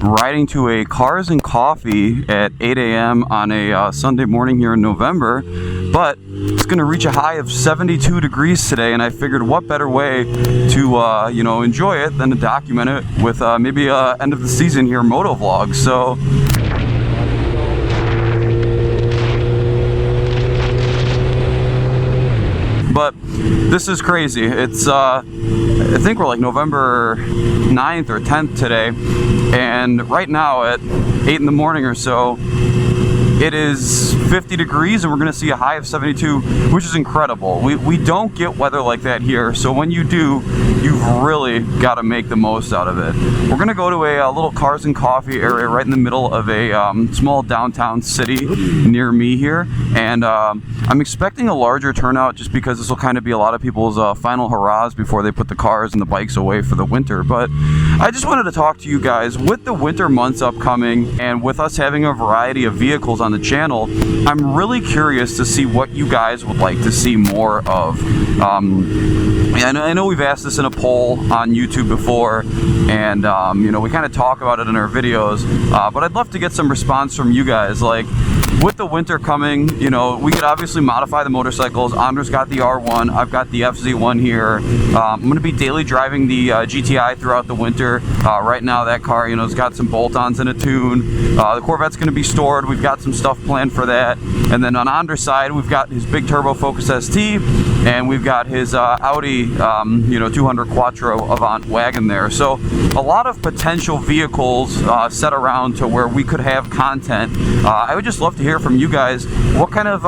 riding to a Cars and Coffee at 8 a.m. on a Sunday morning here in November, but it's going to reach a high of 72 degrees today, and I figured what better way to enjoy it than to document it with maybe a end of the season here moto vlog. So but this is crazy. It's I think we're like November 9th or 10th today, and right now at 8 in the morning or so, it is 50 degrees and we're going to see a high of 72, which is incredible. We don't get weather like that here, so when you do, you've really got to make the most out of it. We're going to go to a little Cars and Coffee area right in the middle of a small downtown city near me here, and I'm expecting a larger turnout just because this will kind of be a lot of people's final hurrahs before they put the cars and the bikes away for the winter. But I just wanted to talk to you guys, with the winter months upcoming and with us having a variety of vehicles on the channel, I'm really curious to see what you guys would like to see more of. I know we've asked this in a poll on YouTube before, and we kind of talk about it in our videos, but I'd love to get some response from you guys. Like, with the winter coming, we could obviously modify the motorcycles. Andre's got the R1, I've got the FZ1 here. I'm going to be daily driving the GTI throughout the winter. Right now that car, it's got some bolt-ons and a tune. The Corvette's going to be stored. We've got some stuff planned for that. And then on Andre's side, we've got his big turbo Focus ST, and we've got his Audi 200 Quattro Avant wagon there. So a lot of potential vehicles set around to where we could have content. I would just love to hear from you guys. What kind of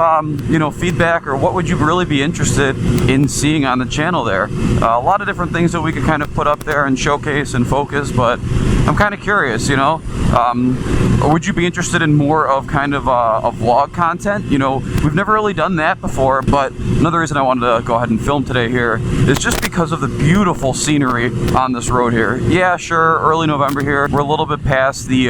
feedback, or what would you really be interested in seeing on the channel there? A lot of different things that we could kind of put up there and showcase and focus, but I'm kind of curious, would you be interested in more of kind of a vlog content? We've never really done that before, but another reason I wanted to go ahead and film today here is just because of the beautiful scenery on this road here. Yeah, sure, early November here. We're a little bit past the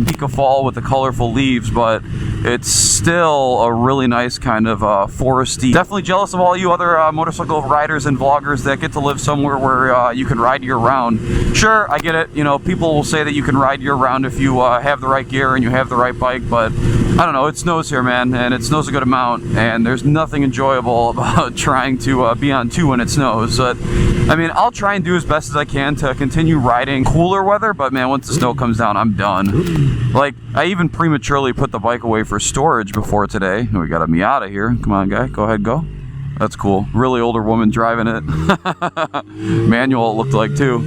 peak of fall with the colorful leaves, but it's still a really nice kind of foresty. Definitely jealous of all you other motorcycle riders and vloggers that get to live somewhere where you can ride year-round. Sure, I get it. People will say that you can ride year-round if you have the right gear and you have the right bike, but I don't know, it snows here, man, and it snows a good amount, and there's nothing enjoyable about trying to be on 2 when it snows. But I mean, I'll try and do as best as I can to continue riding cooler weather, but man, once the snow comes down, I'm done. Like, I even prematurely put the bike away for storage before today. We got a Miata here. Come on, guy, go ahead, go. That's cool. Really older woman driving it. Manual, it looked like, too.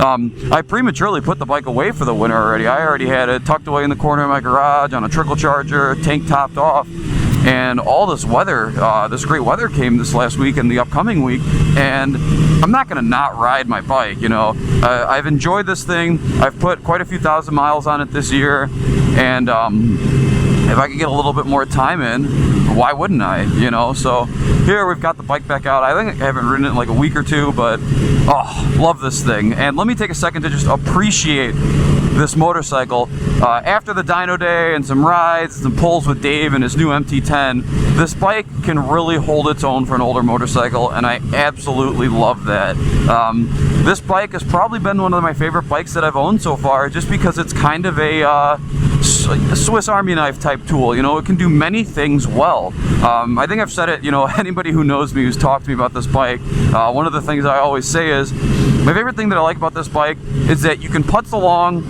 I prematurely put the bike away for the winter already. I already had it tucked away in the corner of my garage on a trickle charger, tank topped off. And all this weather, this great weather came this last week and the upcoming week, and I'm not going to not ride my bike, I've enjoyed this thing. I've put quite a few thousand miles on it this year, and if I could get a little bit more time in, why wouldn't I, So here we've got the bike back out. I think I haven't ridden it in like a week or two, but love this thing. And let me take a second to just appreciate this motorcycle. After the dyno day and some rides, some pulls with Dave and his new MT10, this bike can really hold its own for an older motorcycle, and I absolutely love that. This bike has probably been one of my favorite bikes that I've owned so far, just because it's kind of a Swiss Army knife type tool. It can do many things well. I think I've said it, anybody who knows me, who's talked to me about this bike, one of the things I always say is, my favorite thing that I like about this bike is that you can putz along,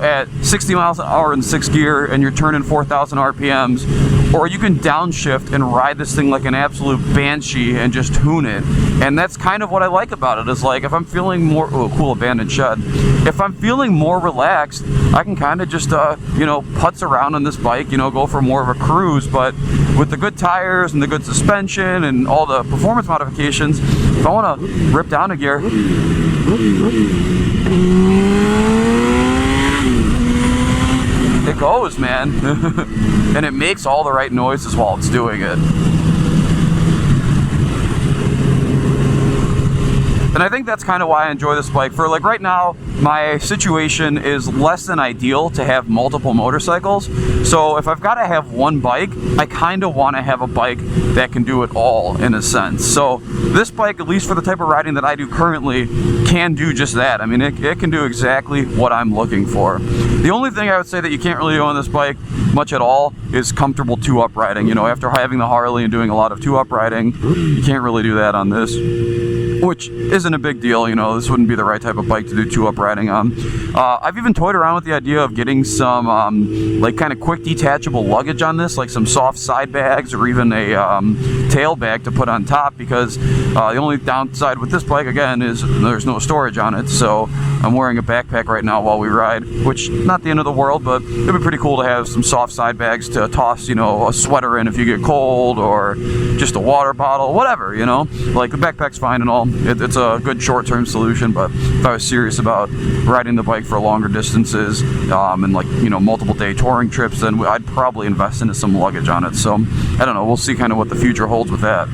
at 60 miles an hour in 6th gear and you're turning 4,000 RPMs, or you can downshift and ride this thing like an absolute banshee and just tune it. And that's kind of what I like about it, is like, if I'm feeling more, cool abandoned shed, if I'm feeling more relaxed, I can kind of just, putz around on this bike, go for more of a cruise. But with the good tires and the good suspension and all the performance modifications, if I want to rip down a gear, it goes, man. And it makes all the right noises while it's doing it. And I think that's kind of why I enjoy this bike. For like right now, my situation is less than ideal to have multiple motorcycles. So if I've got to have one bike, I kind of want to have a bike that can do it all in a sense. So this bike, at least for the type of riding that I do currently, can do just that. I mean, it can do exactly what I'm looking for. The only thing I would say that you can't really do on this bike much at all is comfortable two-up riding. You know, after having the Harley and doing a lot of two-up riding, you can't really do that on this, which isn't a big deal. You know, this wouldn't be the right type of bike to do two-up riding on. I've even toyed around with the idea of getting some like kind of quick detachable luggage on this, like some soft side bags or even a tail bag to put on top, because the only downside with this bike, again, is there's no storage on it. So I'm wearing a backpack right now while we ride, which not the end of the world, but it'd be pretty cool to have some soft side bags to toss, you know, a sweater in if you get cold, or just a water bottle, whatever, you know. Like the backpack's fine and all. It's a good short-term solution, but if I was serious about riding the bike for longer distances and like, you know, multiple day touring trips, then I'd probably invest into some luggage on it. So I don't know, we'll see kind of what the future holds with that.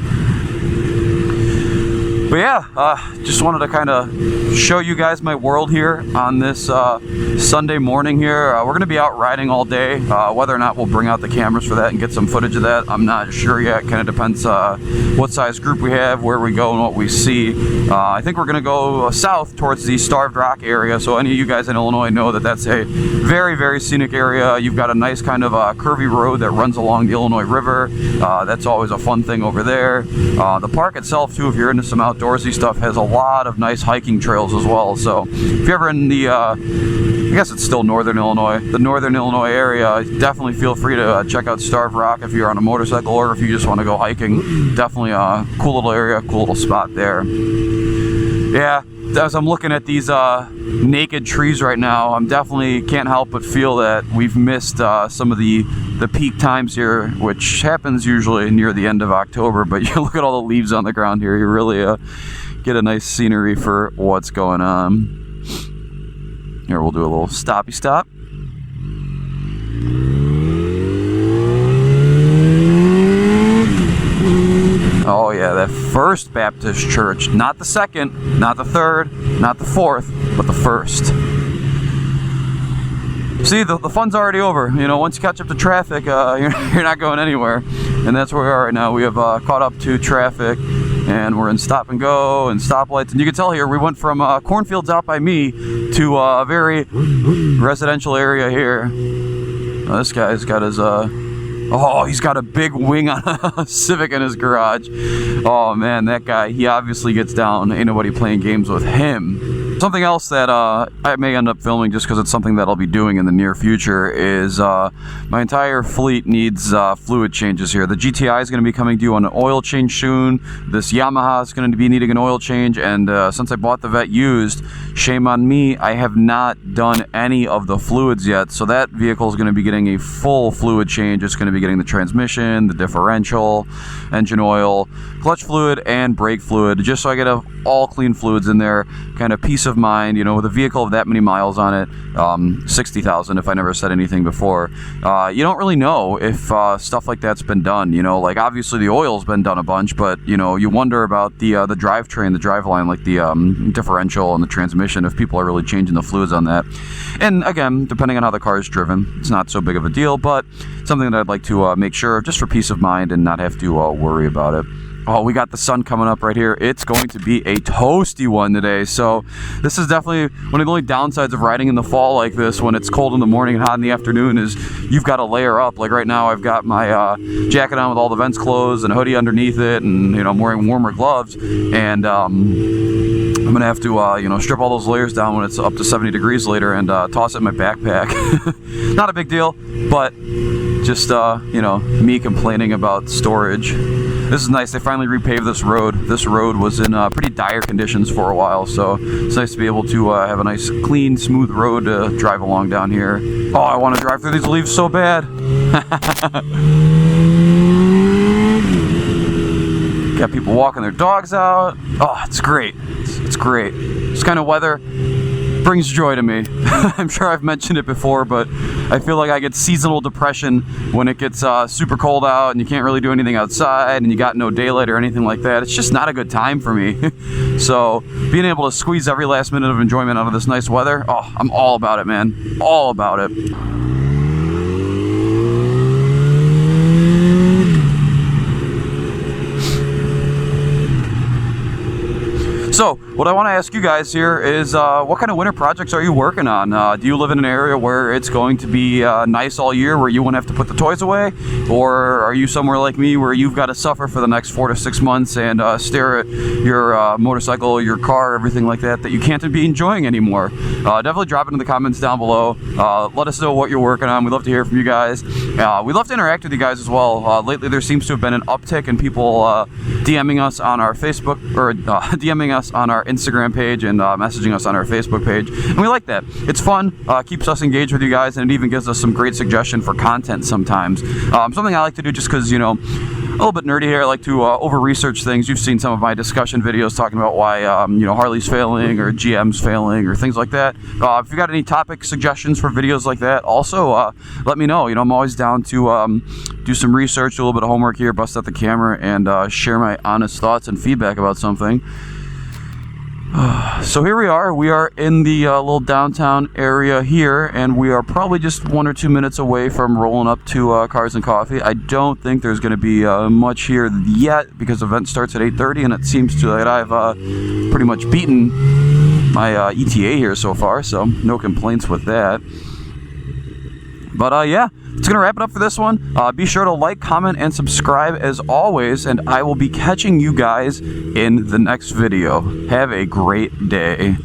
But yeah, just wanted to kind of show you guys my world here on this Sunday morning here. We're going to be out riding all day. Whether or not we'll bring out the cameras for that and get some footage of that, I'm not sure yet. Kind of depends what size group we have, where we go, and what we see. I think we're going to go south towards the Starved Rock area. So any of you guys in Illinois know that that's a very, very scenic area. You've got a nice kind of curvy road that runs along the Illinois River. That's always a fun thing over there. The park itself, too, if you're into some outdoorsy stuff, has a lot of nice hiking trails as well. So if you're ever in the I guess it's still northern Illinois, the northern Illinois area, definitely feel free to check out Starved Rock if you're on a motorcycle, or if you just want to go hiking. Definitely a cool little area, cool little spot there. Yeah, as I'm looking at these naked trees right now, I'm definitely can't help but feel that we've missed some of the peak times here, which happens usually near the end of October. But you look at all the leaves on the ground here, you really get a nice scenery for what's going on. Here, we'll do a little stoppy stop. Oh yeah, that First Baptist Church. Not the second, not the third, not the fourth, but the first. See, the fun's already over. You know, once you catch up to traffic, you're not going anywhere. And that's where we are right now. We have caught up to traffic, and we're in stop and go and stoplights. And you can tell here, we went from cornfields out by me to a very residential area here. This guy's got his... Oh, he's got a big wing on a Civic in his garage. Oh man, that guy, he obviously gets down. Ain't nobody playing games with him. Something else that I may end up filming, just because it's something that I'll be doing in the near future, is my entire fleet needs fluid changes here. The GTI is going to be coming due on an oil change soon. This Yamaha is going to be needing an oil change, and since I bought the Vet used, shame on me, I have not done any of the fluids yet. So that vehicle is going to be getting a full fluid change. It's going to be getting the transmission, the differential, engine oil, clutch fluid, and brake fluid, just so I get all clean fluids in there. Kind of peace of mind, you know, with a vehicle of that many miles on it, 60,000 if I never said anything before. You don't really know if stuff like that's been done, you know, like obviously the oil's been done a bunch, but you know, you wonder about the drivetrain, the driveline, like the differential and the transmission, if people are really changing the fluids on that. And again, depending on how the car is driven, it's not so big of a deal, but something that I'd like to make sure of, just for peace of mind and not have to worry about it. Oh, we got the sun coming up right here. It's going to be a toasty one today. So this is definitely one of the only downsides of riding in the fall like this, when it's cold in the morning and hot in the afternoon, is you've got to layer up. Like right now, I've got my jacket on with all the vents closed and a hoodie underneath it, and you know, I'm wearing warmer gloves, and I'm gonna have to you know, strip all those layers down when it's up to 70 degrees later, and toss it in my backpack. Not a big deal, but just you know, me complaining about storage. This is nice. They finally repaved this road. This road was in pretty dire conditions for a while, so it's nice to be able to have a nice, clean, smooth road to drive along down here. Oh, I want to drive through these leaves so bad. Got people walking their dogs out. Oh, it's great. It's great. This kind of weather brings joy to me. I'm sure I've mentioned it before, but I feel like I get seasonal depression when it gets super cold out and you can't really do anything outside and you got no daylight or anything like that. It's just not a good time for me. So being able to squeeze every last minute of enjoyment out of this nice weather, oh, I'm all about it, man. All about it. So, what I want to ask you guys here is, what kind of winter projects are you working on? Do you live in an area where it's going to be nice all year, where you won't have to put the toys away? Or are you somewhere like me where you've got to suffer for the next 4 to 6 months and stare at your motorcycle, your car, everything like that you can't be enjoying anymore? Definitely drop it in the comments down below. Let us know what you're working on. We'd love to hear from you guys. We'd love to interact with you guys as well. Lately, there seems to have been an uptick in people DMing us on our Facebook, or DMing us on our Instagram page and messaging us on our Facebook page, and we like that. It's fun, keeps us engaged with you guys, and it even gives us some great suggestion for content sometimes. Something I like to do just because, you know, a little bit nerdy here. I like to over-research things. You've seen some of my discussion videos talking about why you know, Harley's failing or GM's failing or things like that. If you got any topic suggestions for videos like that, also let me know. You know, I'm always down to do some research, do a little bit of homework here, bust out the camera, and share my honest thoughts and feedback about something. So here we are in the little downtown area here, and we are probably just 1 or 2 minutes away from rolling up to Cars and Coffee. I don't think there's going to be much here yet because the event starts at 8:30, and it seems to that I've pretty much beaten my ETA here so far, so no complaints with that. But yeah, it's going to wrap it up for this one. Be sure to like, comment, and subscribe as always, and I will be catching you guys in the next video. Have a great day.